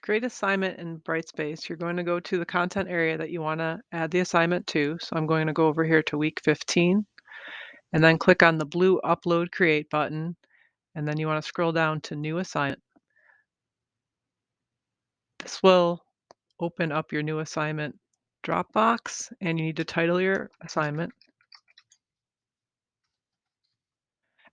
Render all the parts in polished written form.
create assignment in Brightspace, you're going to go to the content area that you want to add the assignment to. So I'm going to go over here to week 15 and then click on the blue Upload Create button. And then you want to scroll down to New Assignment. This will open up your new assignment Dropbox, and you need to title your assignment.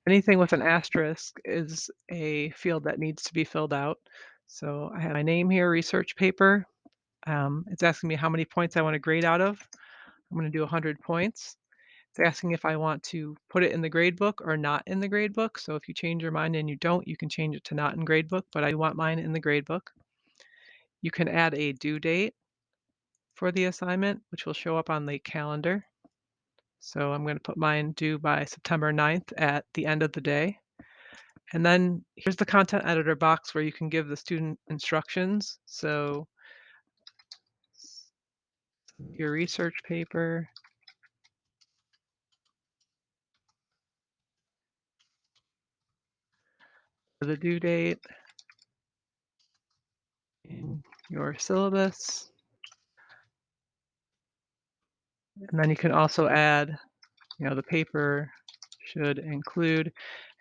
Anything with an asterisk is a field that needs to be filled out. So I have my name here, research paper. It's asking me how many points I want to grade out of. I'm going to do 100 points. It's asking if I want to put it in the grade book or not in the grade book. So if you change your mind and you don't, you can change it to not in grade book, but I want mine in the grade book. You can add a due date for the assignment, which will show up on the calendar. So I'm going to put mine due by September 9th at the end of the day. And then here's the content editor box where you can give the student instructions. So your research paper, the due date, in your syllabus. And then you can also add, the paper should include,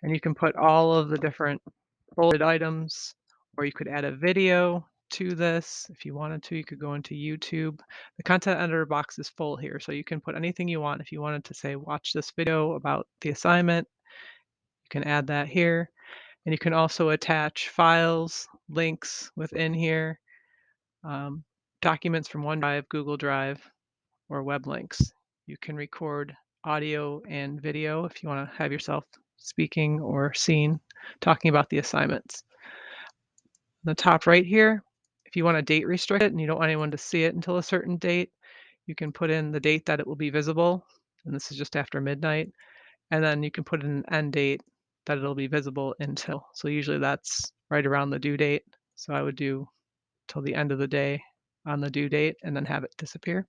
and you can put all of the different bulleted items, or you could add a video to this. If you wanted to, you could go into YouTube. The content editor box is full here, so you can put anything you want. If you wanted to say, watch this video about the assignment, you can add that here. And you can also attach files, links within here, um, documents from OneDrive, Google Drive, or web links. You can record audio and video if you want to have yourself speaking or seen talking about the assignments. In the top right here, if you want to date restrict it and you don't want anyone to see it until a certain date, you can put in the date that it will be visible, and this is just after midnight, and then you can put in an end date that it'll be visible until. So usually that's right around the due date. So I would do till the end of the day on the due date and then have it disappear.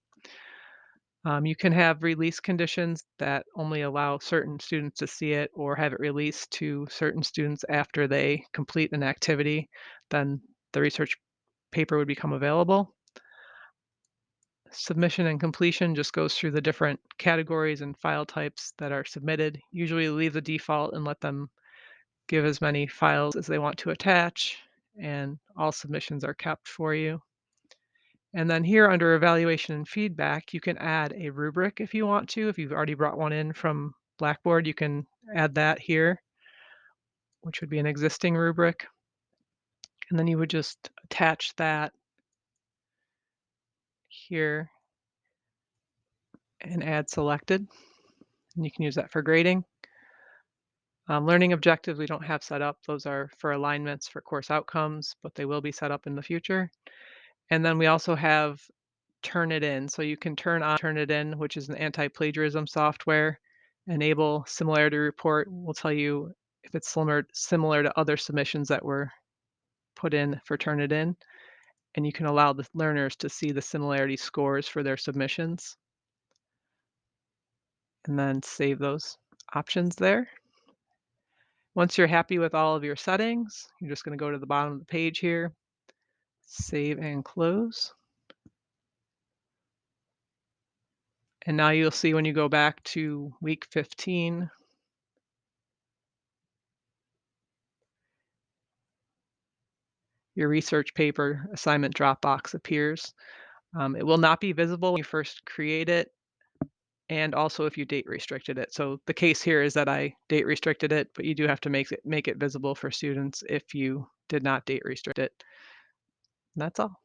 You can have release conditions that only allow certain students to see it or have it released to certain students after they complete an activity. Then the research paper would become available. Submission and completion just goes through the different categories and file types that are submitted. Usually leave the default and let them give as many files as they want to attach, and all submissions are kept for you. And then here under evaluation and feedback, you can add a rubric if you want to. If you've already brought one in from Blackboard, you can add that here, which would be an existing rubric. And then you would just attach that here and add selected. And you can use that for grading. Learning objectives we don't have set up. Those are for alignments for course outcomes, but they will be set up in the future. And then we also have Turnitin. So you can turn on Turnitin, which is an anti-plagiarism software. Enable similarity report will tell you if it's similar to other submissions that were put in for Turnitin. And you can allow the learners to see the similarity scores for their submissions. And then save those options there. Once you're happy with all of your settings, you're just going to go to the bottom of the page here, save and close. And now you'll see when you go back to week 15, your research paper assignment Dropbox appears. It will not be visible when you first create it, and also if you date restricted it. So the case here is that I date restricted it, but you do have to make it visible for students if you did not date restrict it. And that's all.